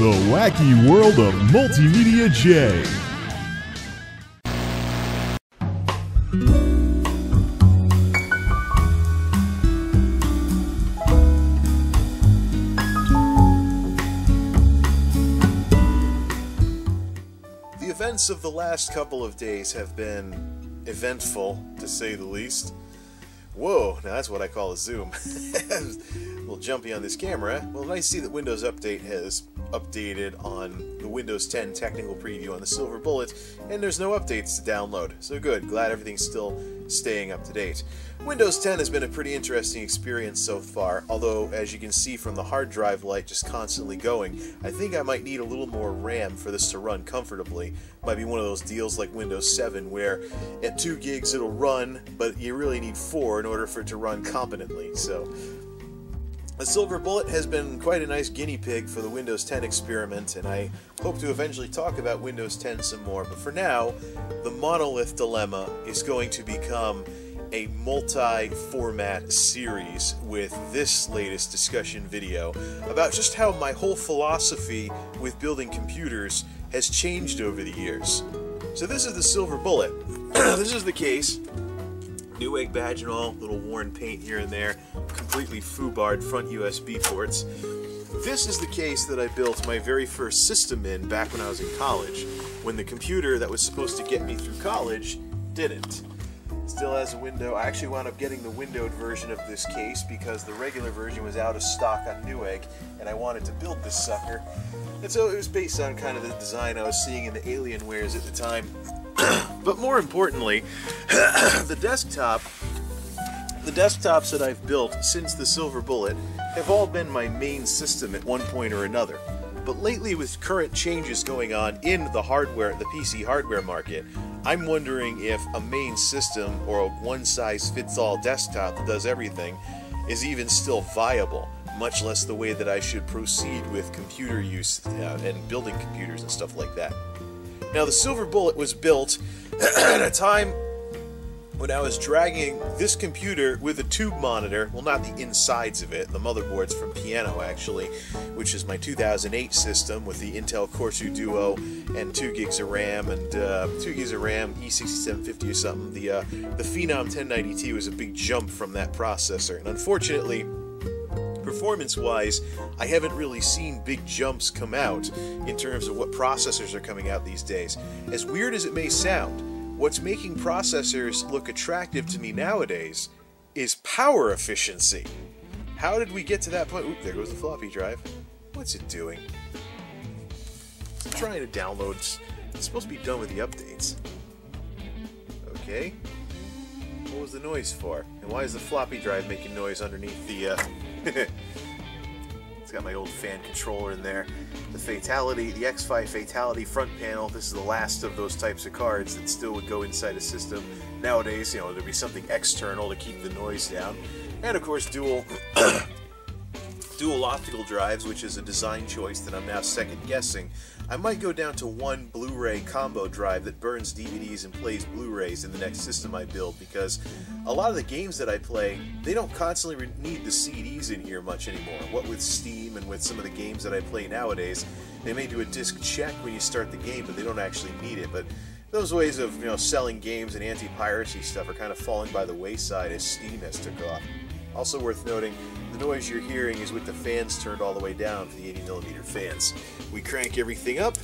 The wacky world of MultimediaJay. The events of the last couple of days have been eventful, to say the least. Whoa, now that's what I call a zoom. A little jumpy on this camera. Well, nice to see that Windows Update has updated on the Windows 10 technical preview on the Silver Bullet, and there's no updates to download. So good, glad everything's still staying up to date. Windows 10 has been a pretty interesting experience so far, although as you can see from the hard drive light just constantly going, I think I might need a little more RAM for this to run comfortably. Might be one of those deals like Windows 7 where at 2 gigs it'll run, but you really need 4 in order for it to run competently. So the Silver Bullet has been quite a nice guinea pig for the Windows 10 experiment, and I hope to eventually talk about Windows 10 some more. But for now, the Monolith dilemma is going to become a multi-format series with this latest discussion video about just how my whole philosophy with building computers has changed over the years. So this is the Silver Bullet. This is the case. Newegg badge and all, little worn paint here and there, completely foobarred front USB ports. This is the case that I built my very first system in back when I was in college, when the computer that was supposed to get me through college didn't. Still has a window. I actually wound up getting the windowed version of this case because the regular version was out of stock on Newegg, and I wanted to build this sucker. And so it was based on kind of the design I was seeing in the Alienwares at the time. But more importantly, the desktops that I've built since the Silver Bullet have all been my main system at one point or another. But lately, with current changes going on in the hardware, the PC hardware market, I'm wondering if a main system or a one-size-fits-all desktop that does everything is even still viable, much less the way that I should proceed with computer use and building computers and stuff like that. Now, the Silver Bullet was built at a time when I was dragging this computer with a tube monitor, well, not the insides of it, the motherboard's from Piano actually, which is my 2008 system with the Intel Core 2 Duo and 2 gigs of RAM and 2 gigs of RAM, E6750 or something. The Phenom 1090T was a big jump from that processor, and unfortunately, performance-wise, I haven't really seen big jumps come out in terms of what processors are coming out these days. As weird as it may sound, what's making processors look attractive to me nowadays is power efficiency. How did we get to that point? Oop, there goes the floppy drive. What's it doing? It's trying to download. It's supposed to be done with the updates. Okay. What was the noise for? And why is the floppy drive making noise underneath the... It's got my old fan controller in there. The Fatality, the X5 Fatality front panel, this is the last of those types of cards that still would go inside a system. Nowadays, you know, there'd be something external to keep the noise down. And of course, dual optical drives, which is a design choice that I'm now second guessing. I might go down to one Blu-ray combo drive that burns DVDs and plays Blu-rays in the next system I build, because a lot of the games that I play, they don't constantly need the CDs in here much anymore. What with Steam and with some of the games that I play nowadays, they may do a disc check when you start the game, but they don't actually need it. But those ways of, you know, selling games and anti-piracy stuff are kind of falling by the wayside as Steam has took off. Also worth noting, the noise you're hearing is with the fans turned all the way down for the 80mm fans. We crank everything up,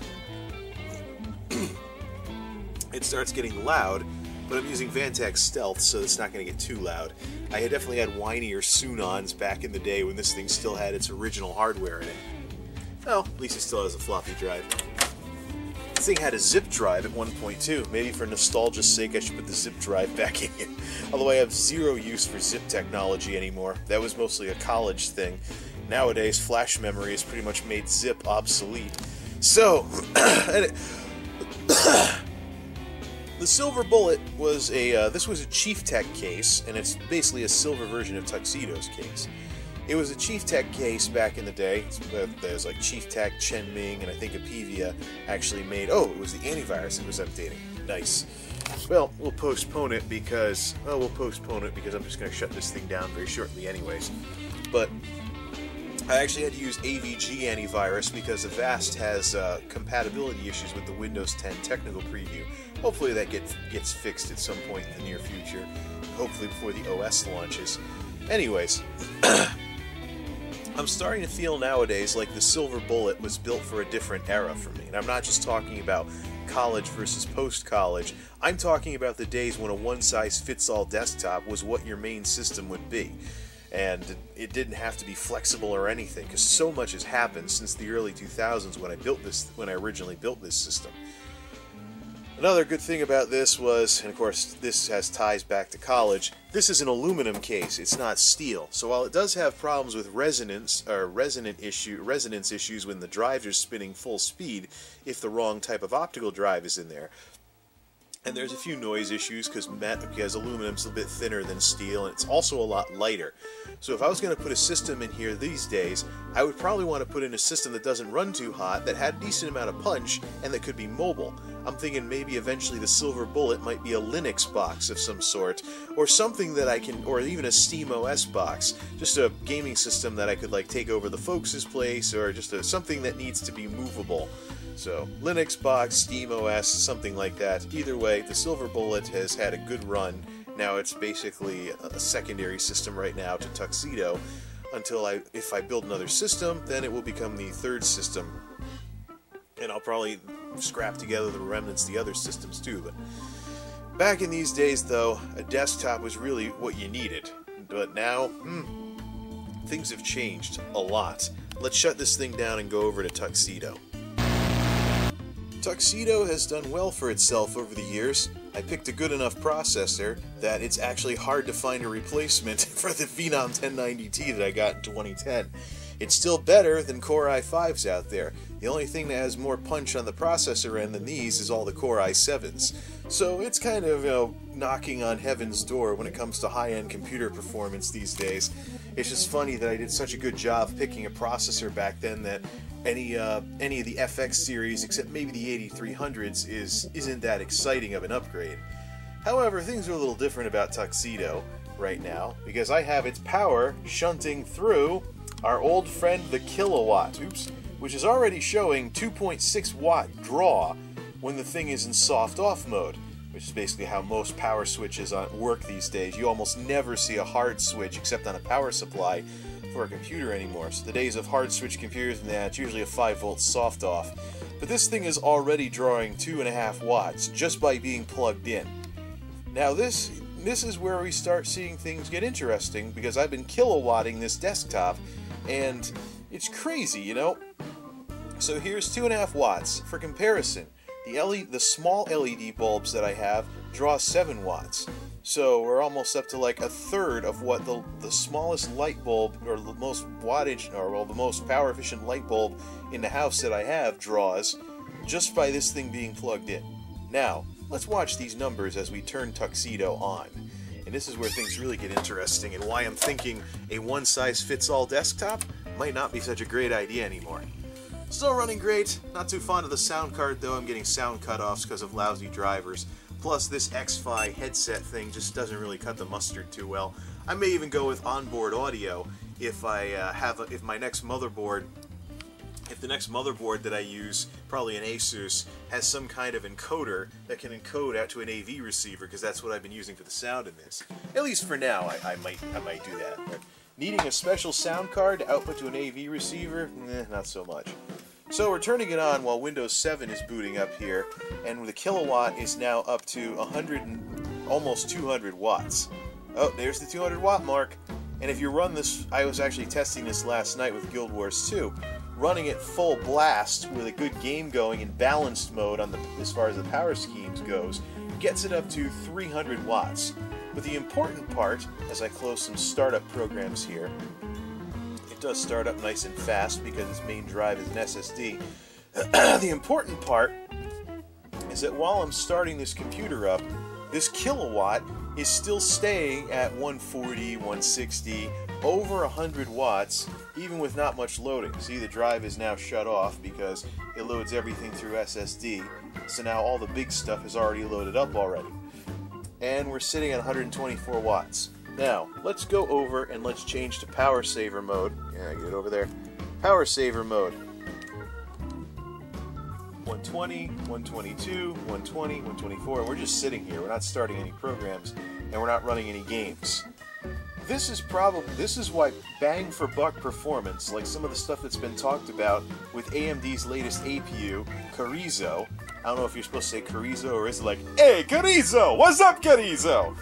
it starts getting loud, but I'm using Vantac Stealth, so it's not going to get too loud. I had definitely had whinier Sunons back in the day when this thing still had its original hardware in it. Well, at least it still has a floppy drive. This thing had a zip drive at one point too. Maybe for nostalgia's sake I should put the zip drive back in here. Although I have zero use for zip technology anymore. That was mostly a college thing. Nowadays, flash memory has pretty much made zip obsolete. So, the Silver Bullet was this was a Chief Tech case, and it's basically a silver version of Tuxedo's case. It was a Chief Tech case back in the day. There's like Chief Tech, Chenming, and I think Apivia actually made... Oh, it was the antivirus that was updating. Nice. Well, we'll postpone it because... Well, we'll postpone it because I'm just going to shut this thing down very shortly anyways. But I actually had to use AVG antivirus because Avast has compatibility issues with the Windows 10 technical preview. Hopefully that gets fixed at some point in the near future, hopefully before the OS launches. Anyways, I'm starting to feel nowadays like the Silver Bullet was built for a different era for me. And I'm not just talking about college versus post-college. I'm talking about the days when a one-size-fits-all desktop was what your main system would be. And it didn't have to be flexible or anything, because so much has happened since the early 2000s when I originally built this system. Another good thing about this was, and of course this has ties back to college, this is an aluminum case, it's not steel. So while it does have problems with resonance issues when the drives are spinning full speed if the wrong type of optical drive is in there, and there's a few noise issues because aluminum's a bit thinner than steel, and it's also a lot lighter. So if I was going to put a system in here these days, I would probably want to put in a system that doesn't run too hot, that had a decent amount of punch, and that could be mobile. I'm thinking maybe eventually the Silver Bullet might be a Linux box of some sort, or something that I can, or even a SteamOS box, just a gaming system that I could like take over the folks' place, or just something that needs to be movable. So, Linux box, SteamOS, something like that. Either way, the Silver Bullet has had a good run. Now it's basically a secondary system right now to Tuxedo, until if I build another system, then it will become the third system. And I'll probably scrap together the remnants of the other systems too. But back in these days, though, a desktop was really what you needed. But now, things have changed a lot. Let's shut this thing down and go over to Tuxedo. Tuxedo has done well for itself over the years. I picked a good enough processor that it's actually hard to find a replacement for the Phenom 1090T that I got in 2010. It's still better than Core i5s out there. The only thing that has more punch on the processor end than these is all the Core i7s. So it's kind of, knocking on heaven's door when it comes to high-end computer performance these days. It's just funny that I did such a good job picking a processor back then that any of the FX series, except maybe the 8300s, isn't that exciting of an upgrade. However, things are a little different about Tuxedo right now, because I have its power shunting through our old friend the Kilowatt, which is already showing 2.6 watt draw when the thing is in soft off mode, which is basically how most power switches work these days. You almost never see a hard switch except on a power supply for a computer anymore. So the days of hard switch computers and that, it's usually a 5 volt soft off. But this thing is already drawing 2.5 watts just by being plugged in. Now this is where we start seeing things get interesting, because I've been kilowatting this desktop and it's crazy, So here's 2.5 watts. For comparison, the small LED bulbs that I have draw 7 watts. So we're almost up to like a third of what the smallest light bulb, or the most wattage, or the most power efficient light bulb in the house that I have draws, just by this thing being plugged in. Now, let's watch these numbers as we turn Tuxedo on. And this is where things really get interesting, and why I'm thinking a one-size-fits-all desktop might not be such a great idea anymore. Still running great. Not too fond of the sound card, though. I'm getting sound cutoffs because of lousy drivers. Plus, this X-Fi headset thing just doesn't really cut the mustard too well. I may even go with onboard audio if the next motherboard that I use, probably an Asus, has some kind of encoder that can encode out to an AV receiver, because that's what I've been using for the sound in this. At least for now, I might do that. But needing a special sound card to output to an AV receiver, not so much. So we're turning it on while Windows 7 is booting up here, and the Kilowatt is now up to almost 200 watts. Oh, there's the 200 watt mark. And if you run this, I was actually testing this last night with Guild Wars 2. Running it full blast with a good game going in balanced mode as far as the power schemes goes, gets it up to 300 watts. But the important part, as I close some startup programs here, it does start up nice and fast because its main drive is an SSD. The important part is that while I'm starting this computer up, this Kilowatt is still staying at 140, 160, over 100 watts, even with not much loading. See, the drive is now shut off because it loads everything through SSD, so now all the big stuff is already loaded up already. And we're sitting at 124 watts. Now, let's go over and let's change to power saver mode. Yeah, get over there. Power saver mode. 120, 122, 120, 124. We're just sitting here. We're not starting any programs, and we're not running any games. This is why bang for buck performance, like some of the stuff that's been talked about with AMD's latest APU, Carrizo. I don't know if you're supposed to say Carrizo or is it like, hey, Carrizo, what's up, Carrizo?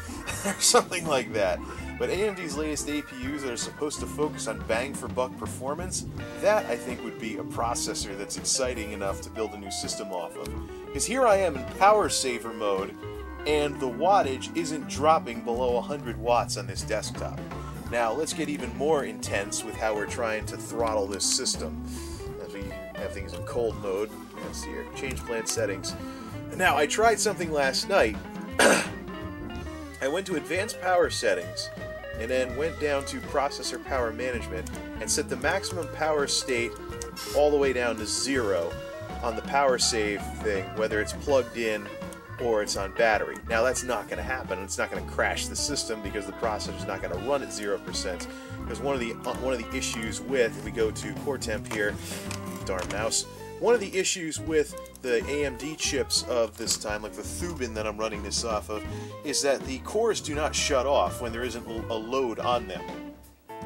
Or something like that. But AMD's latest APUs that are supposed to focus on bang for buck performance, that I think would be a processor that's exciting enough to build a new system off of. Because here I am in power saver mode, and the wattage isn't dropping below 100 watts on this desktop. Now let's get even more intense with how we're trying to throttle this system. As we have things in cold mode, let's see here, change plant settings. Now I tried something last night. I went to advanced power settings and then went down to processor power management and set the maximum power state all the way down to 0 on the power save thing, whether it's plugged in or it's on battery. Now that's not going to happen. It's not going to crash the system because the processor's not going to run at 0%. Because one of the issues with, if we go to core temp here, darn mouse, one of the issues with the AMD chips of this time, like the Thuban that I'm running this off of, is that the cores do not shut off when there isn't a load on them.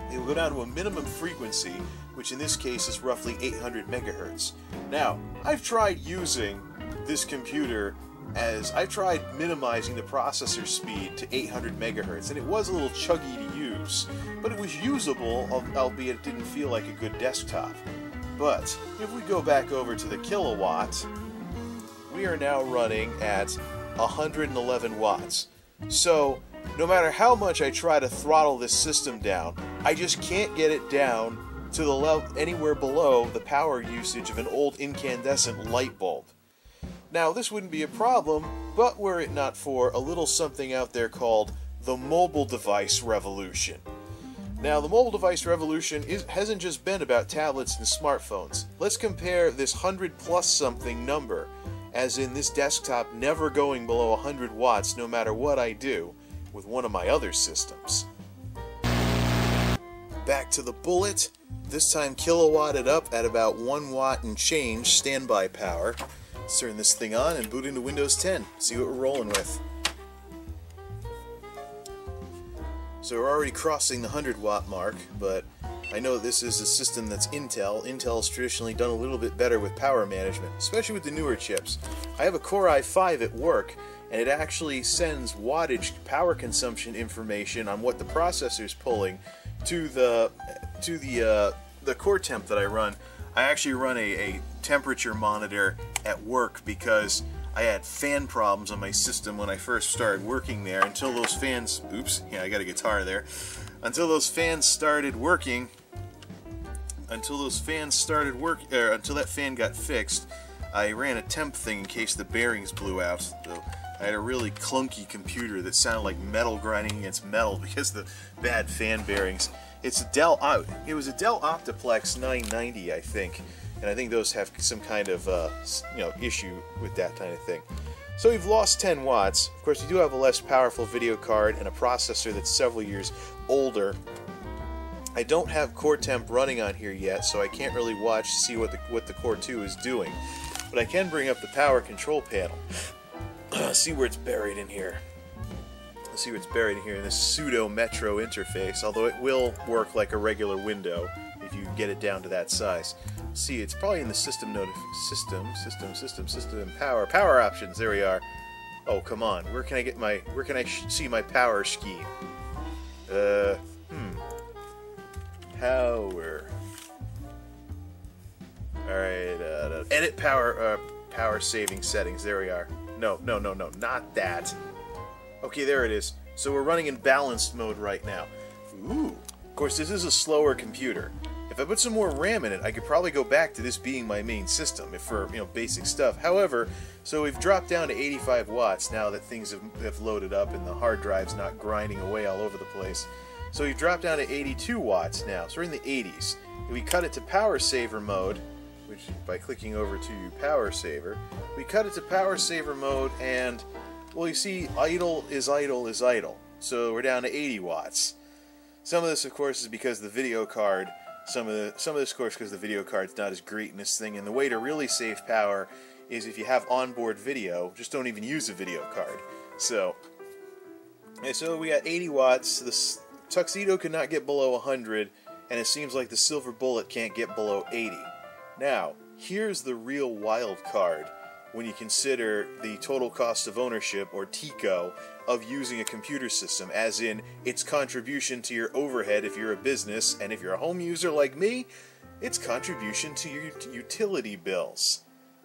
They will go down to a minimum frequency, which in this case is roughly 800 megahertz. Now, I've tried using this computer I've tried minimizing the processor speed to 800 megahertz, and it was a little chuggy to use, but it was usable, albeit it didn't feel like a good desktop. But if we go back over to the kilowatt, we are now running at 111 watts. So no matter how much I try to throttle this system down, I just can't get it down to the level anywhere below the power usage of an old incandescent light bulb. Now, this wouldn't be a problem, but were it not for a little something out there called the mobile device revolution. Now, the mobile device revolution hasn't just been about tablets and smartphones. Let's compare this 100 plus something number, as in this desktop never going below 100 watts no matter what I do, with one of my other systems. Back to the bullet, this time kilowatted up at about 1 watt and change standby power. Let's turn this thing on and boot into Windows 10, see what we're rolling with. So we're already crossing the 100 watt mark, but I know this is a system that's Intel. Intel's traditionally done a little bit better with power management, especially with the newer chips. I have a Core i5 at work, and it actually sends wattage power consumption information on what the processor's pulling to the core temp that I run. I actually run a temperature monitor at work because I had fan problems on my system when I first started working there until those fans, oops, yeah, I got a guitar there, until those fans started working, until that fan got fixed, I ran a temp thing in case the bearings blew out. So I had a really clunky computer that sounded like metal grinding against metal because of the bad fan bearings. It was a Dell Optiplex 990, I think, and I think those have some kind of issue with that kind of thing. So we've lost 10 watts. Of course, you do have a less powerful video card and a processor that's several years older. I don't have Core Temp running on here yet, so I can't really watch to see what the Core 2 is doing. But I can bring up the power control panel. See where it's buried in here. Let's see what's buried in here in this pseudo Metro interface, although it will work like a regular window if you get it down to that size. See, it's probably in the system power options. There we are. Oh, come on. Where can I see my power scheme? Power. Alright, edit power saving settings. There we are. No, not that. Okay, there it is. So we're running in balanced mode right now. Ooh. Of course, this is a slower computer. If I put some more RAM in it, I could probably go back to this being my main system for basic stuff. However, so we've dropped down to 85 watts now that things have loaded up and the hard drive's not grinding away all over the place. So we've dropped down to 82 watts now. So we're in the 80s. If we cut it to power saver mode, which by clicking over to power saver, we cut it to power saver mode and, well, you see, idle is idle is idle. so we're down to 80 watts. Some of this, of course, is because of the video card. Some of this, of course, because the video card's not as great in this thing. And the way to really save power is if you have onboard video, just don't even use a video card. So we got 80 watts. The Tuxedo could not get below 100, and it seems like the Silver Bullet can't get below 80. Now, here's the real wild card when you consider the total cost of ownership, or TCO, of using a computer system, as in its contribution to your overhead if you're a business, and if you're a home user like me, its contribution to your utility bills.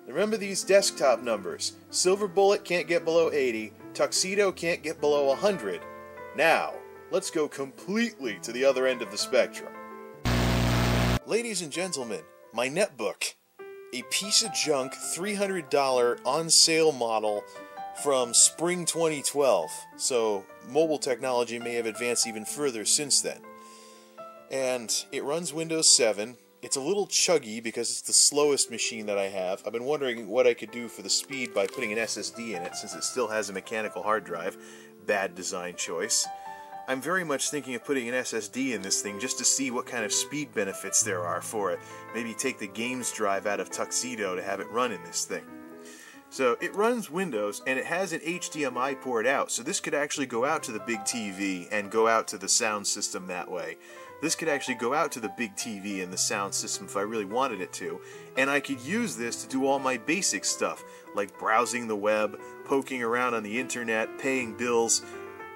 Remember these desktop numbers. Silver Bullet can't get below 80, Tuxedo can't get below 100. Now, let's go completely to the other end of the spectrum. Ladies and gentlemen, my netbook. A piece of junk $300 on sale model from spring 2012. So mobile technology may have advanced even further since then. And it runs Windows 7. It's a little chuggy because it's the slowest machine that I have. I've been wondering what I could do for the speed by putting an SSD in it, since it still has a mechanical hard drive. Bad design choice. I'm very much thinking of putting an SSD in this thing just to see what kind of speed benefits there are for it. Maybe take the games drive out of Tuxedo to have it run in this thing. So it runs Windows, and it has an HDMI port out, so this could actually go out to the big TV and go out to the sound system that way. This could actually go out to the big TV and the sound system if I really wanted it to, and I could use this to do all my basic stuff, like browsing the web, poking around on the internet, paying bills,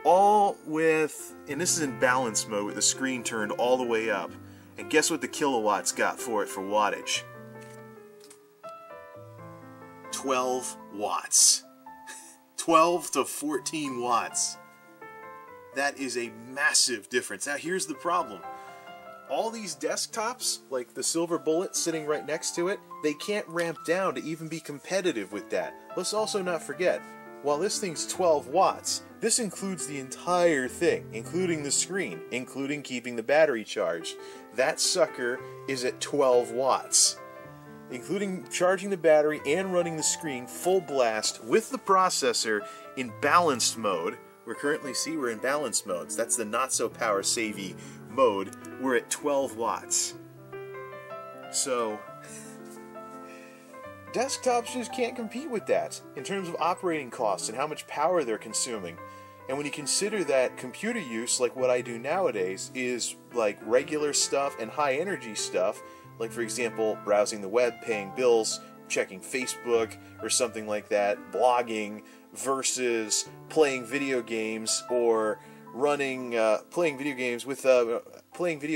all with, and this is in balance mode with the screen turned all the way up. And guess what the kilowatts got for it for wattage? 12 watts. 12 to 14 watts. That is a massive difference. Now here's the problem. All these desktops, like the Silver Bullet sitting right next to it, they can't ramp down to even be competitive with that. Let's also not forget, while this thing's 12 watts, this includes the entire thing, including the screen, including keeping the battery charged. That sucker is at 12 watts. Including charging the battery and running the screen full blast with the processor in balanced mode. We're in balanced modes. That's the not so power savvy mode. We're at 12 watts. So desktops just can't compete with that in terms of operating costs and how much power they're consuming. And when you consider that computer use, like what I do nowadays, is like regular stuff and high energy stuff, like for example browsing the web, paying bills, checking Facebook or something like that, blogging, versus playing video games or playing video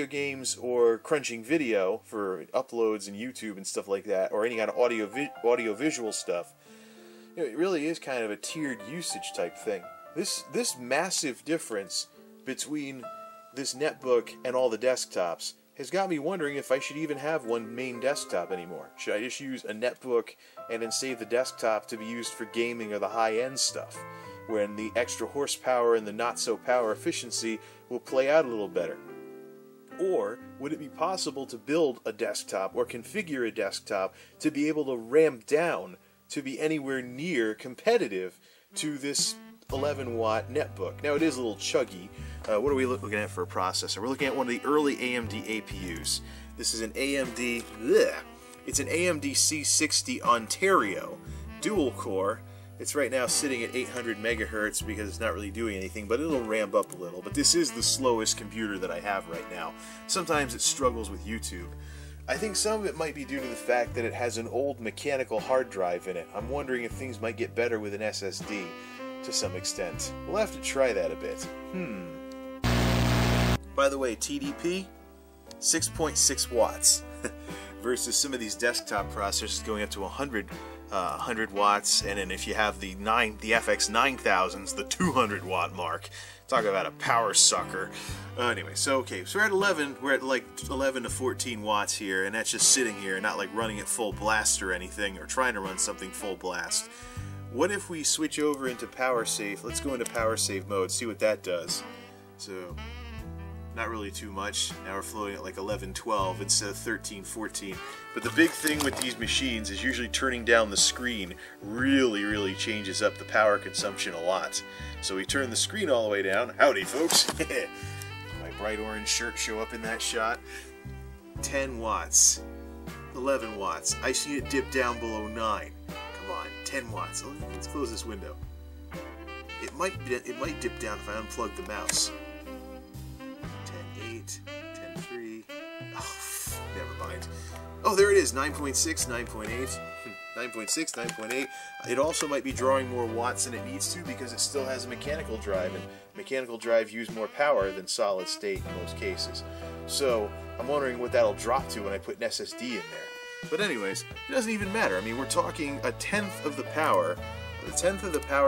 games or crunching video for uploads in YouTube and stuff like that, or any kind of audio visual stuff. You know, it really is kind of a tiered usage type thing. This massive difference between this netbook and all the desktops has got me wondering if I should even have one main desktop anymore. Should I just use a netbook and then save the desktop to be used for gaming or the high-end stuff, when the extra horsepower and the not-so-power efficiency will play out a little better? Or would it be possible to build a desktop or configure a desktop to be able to ramp down to be anywhere near competitive to this 11-watt netbook? Now, it is a little chuggy. What are we looking at for a processor? We're looking at one of the early AMD APUs. This is an AMD, it's an AMD C60 Ontario dual core. It's right now sitting at 800 megahertz because it's not really doing anything, but it'll ramp up a little. But this is the slowest computer that I have right now. Sometimes it struggles with YouTube. I think some of it might be due to the fact that it has an old mechanical hard drive in it. I'm wondering if things might get better with an SSD to some extent. We'll have to try that a bit. By the way, TDP, 6.6 watts versus some of these desktop processors going up to 100 watts, and then if you have the FX 9000s, the 200 watt mark. Talk about a power sucker. Anyway, so we're at 11. We're at like 11 to 14 watts here, and that's just sitting here, not like running it full blast or anything, or trying to run something full blast. What if we switch over into power save? Let's go into power save mode, see what that does. So not really too much. Now we're floating at like 11, 12 instead of 13, 14. But the big thing with these machines is usually turning down the screen really changes up the power consumption a lot. So we turn the screen all the way down. Howdy, folks. My bright orange shirt show up in that shot. 10 watts, 11 watts. I see it dip down below 9. Come on, 10 watts. Let's close this window. It might dip down if I unplug the mouse. 10.8, 10.3. Oh, never mind. Oh, there it is. 9.6, 9.8, 9.6, 9.8. It also might be drawing more watts than it needs to because it still has a mechanical drive, and mechanical drives use more power than solid state in most cases. So I'm wondering what that'll drop to when I put an SSD in there. But anyways, it doesn't even matter. I mean, we're talking a tenth of the power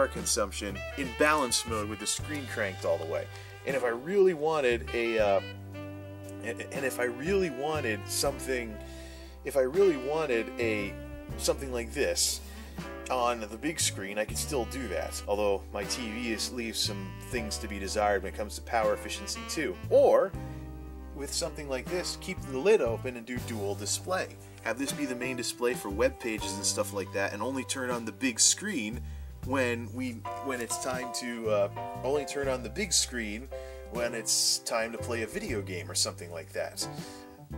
consumption in balance mode with the screen cranked all the way. And if I really wanted something like this on the big screen, I could still do that. Although my TV leaves some things to be desired when it comes to power efficiency too. Or with something like this, keep the lid open and do dual display. Have this be the main display for web pages and stuff like that, and only turn on the big screen when it's time to turn on the big screen when it's time to play a video game or something like that.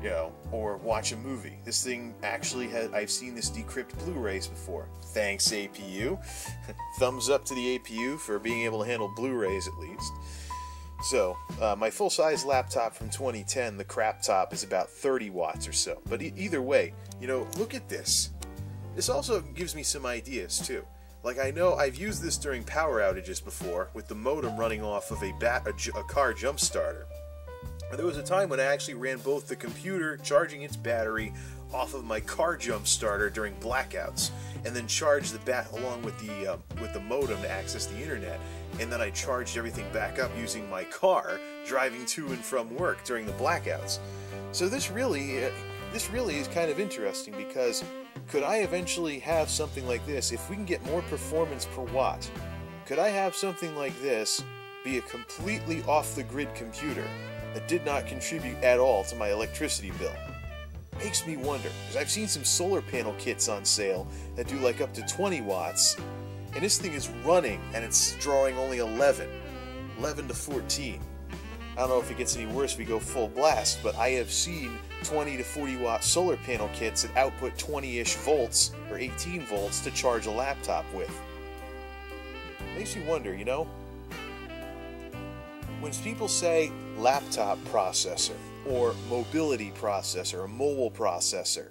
You know, or watch a movie. This thing actually has, I've seen this decrypt Blu-rays before. Thanks, APU. Thumbs up to the APU for being able to handle Blu-rays at least. So, my full-size laptop from 2010, the crap top, is about 30 watts or so. But either way, you know, look at this. This also gives me some ideas, too. Like, I know I've used this during power outages before, with the modem running off of a car jump starter. There was a time when I actually ran both the computer charging its battery off of my car jump starter during blackouts, and then charged the bat along with the modem to access the internet, and then I charged everything back up using my car driving to and from work during the blackouts. So this really is kind of interesting, because could I eventually have something like this if we can get more performance per watt? Could I have something like this be a completely off-the-grid computer that did not contribute at all to my electricity bill? Makes me wonder, because I've seen some solar panel kits on sale that do like up to 20 watts, and this thing is running and it's drawing only 11 to 14. I don't know if it gets any worse if we go full blast, but I have seen 20 to 40 watt solar panel kits that output 20-ish volts or 18 volts to charge a laptop with. Makes me wonder, you know? When people say laptop processor, or mobility processor, or mobile processor,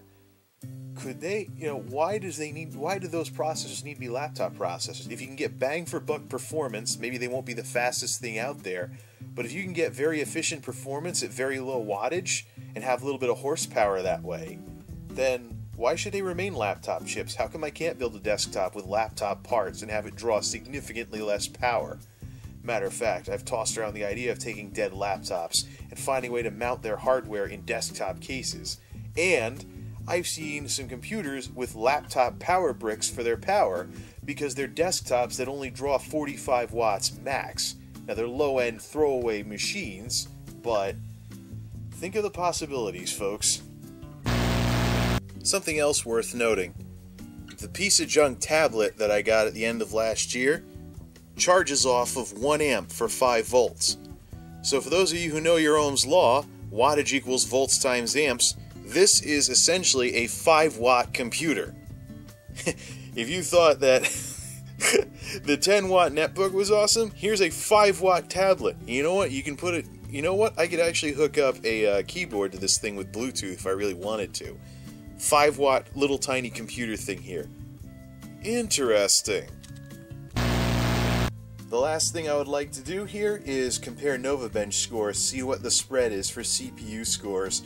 could they, you know, why do those processors need to be laptop processors? If you can get bang for buck performance, maybe they won't be the fastest thing out there, but if you can get very efficient performance at very low wattage and have a little bit of horsepower that way, then why should they remain laptop chips? How come I can't build a desktop with laptop parts and have it draw significantly less power? Matter of fact, I've tossed around the idea of taking dead laptops and finding a way to mount their hardware in desktop cases. And I've seen some computers with laptop power bricks for their power because they're desktops that only draw 45 watts max. Now, they're low-end throwaway machines, but think of the possibilities, folks. Something else worth noting. The piece of junk tablet that I got at the end of last year charges off of 1 amp for 5 volts. So for those of you who know your Ohm's law, wattage equals volts times amps, this is essentially a 5-watt computer. If you thought that the 10-watt netbook was awesome, here's a 5-watt tablet. You know what? You can put it, you know what? I could actually hook up a keyboard to this thing with Bluetooth if I really wanted to. 5-watt little tiny computer thing here. Interesting. The last thing I would like to do here is compare NovaBench scores, see what the spread is for CPU scores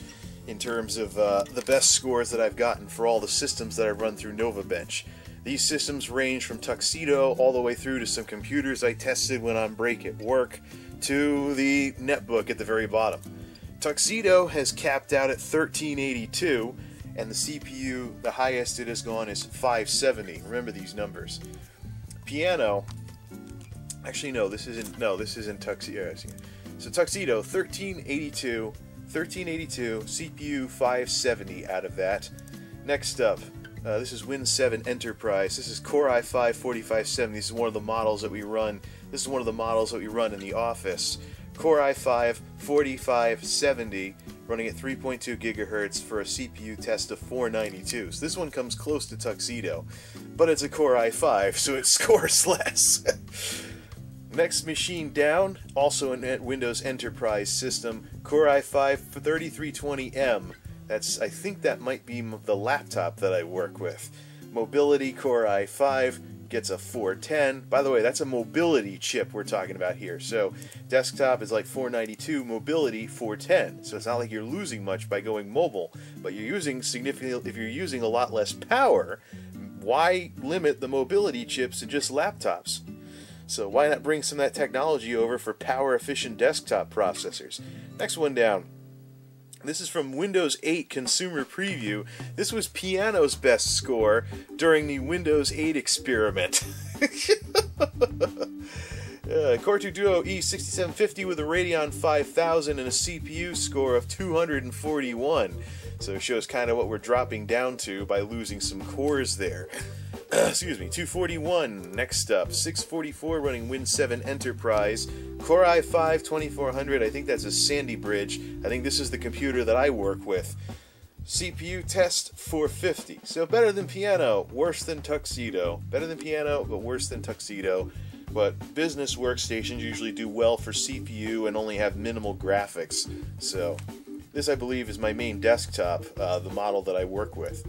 in terms of the best scores that I've gotten for all the systems that I've run through NovaBench. These systems range from Tuxedo all the way through to some computers I tested when on break at work to the netbook at the very bottom. Tuxedo has capped out at 1382, and the CPU, the highest it has gone is 570. Remember these numbers. Piano, actually no, this isn't Tuxedo. So Tuxedo 1382, CPU 570 out of that. Next up, this is Win 7 Enterprise. This is Core i5 4570. This is one of the models that we run. This is one of the models that we run in the office. Core i5 4570, running at 3.2 gigahertz for a CPU test of 492. So this one comes close to Tuxedo, but it's a Core i5, so it scores less. Next machine down, also a Windows Enterprise system, Core i5 3320M. I think that might be the laptop that I work with. Mobility Core i5 gets a 410. By the way, that's a mobility chip we're talking about here. So desktop is like 492, mobility 410. So it's not like you're losing much by going mobile, but you're using significant. If you're using a lot less power, why limit the mobility chips to just laptops? So why not bring some of that technology over for power-efficient desktop processors? Next one down. This is from Windows 8 Consumer Preview. This was Piano's best score during the Windows 8 experiment. Core 2 Duo E6750 with a Radeon 5000 and a CPU score of 241. So it shows kind of what we're dropping down to by losing some cores there. Excuse me, 241. Next up, 644 running Win 7 Enterprise. Core i5 2400, I think that's a Sandy Bridge. I think this is the computer that I work with. CPU test 450. So better than Piano, worse than Tuxedo. Better than Piano, but worse than Tuxedo. But business workstations usually do well for CPU and only have minimal graphics. So this, I believe, is my main desktop, the model that I work with.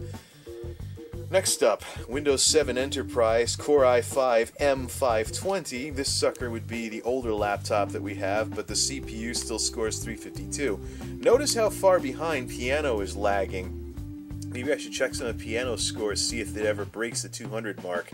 Next up, Windows 7 Enterprise, Core i5 M520. This sucker would be the older laptop that we have, but the CPU still scores 352. Notice how far behind Piano is lagging. Maybe I should check some of Piano's scores, see if it ever breaks the 200 mark.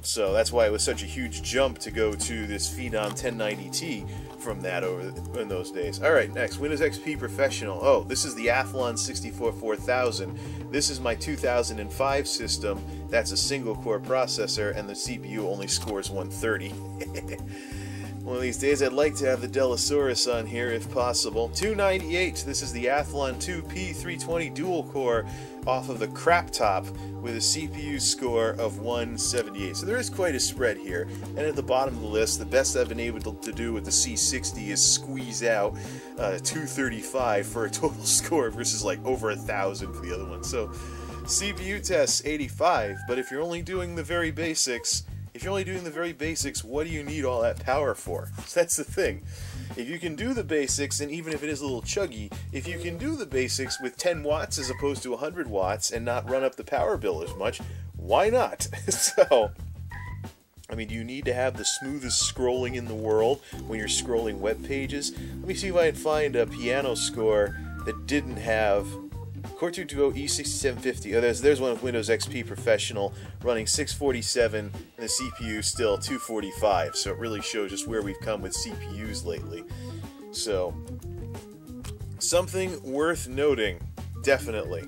So that's why it was such a huge jump to go to this Phenom 1090T from that in those days. Alright, next, Windows XP Professional. Oh, this is the Athlon 64 4000. This is my 2005 system. That's a single-core processor, and the CPU only scores 130. One of these days I'd like to have the Delosaurus on here if possible. 298, this is the Athlon 2P320 dual-core off of the crap top with a CPU score of 178. So there is quite a spread here. And at the bottom of the list, the best I've been able to do with the C60 is squeeze out 235 for a total score versus like over 1,000 for the other one. So CPU tests 85, but if you're only doing the very basics, what do you need all that power for? So that's the thing. If you can do the basics, and even if it is a little chuggy, if you can do the basics with 10 watts as opposed to 100 watts and not run up the power bill as much, why not? So, I mean, do you need to have the smoothest scrolling in the world when you're scrolling web pages? Let me see if I can find a Piano score that didn't have Core 2 Duo E6750. Oh, there's one with Windows XP Professional running 647 and the CPU still 245. So it really shows just where we've come with CPUs lately. So something worth noting, definitely.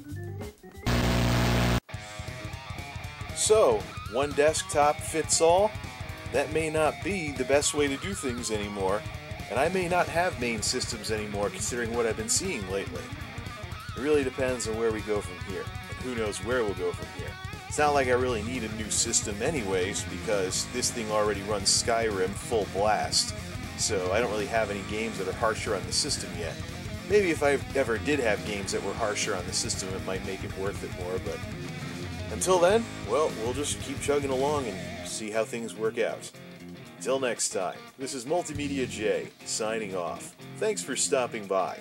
So, one desktop fits all? That may not be the best way to do things anymore, and I may not have main systems anymore considering what I've been seeing lately. It really depends on where we go from here, and who knows where we'll go from here. It's not like I really need a new system anyways, because this thing already runs Skyrim full blast, so I don't really have any games that are harsher on the system yet. Maybe if I ever did have games that were harsher on the system, it might make it worth it more, but until then, well, we'll just keep chugging along and see how things work out. Till next time, this is MultimediaJay, signing off. Thanks for stopping by.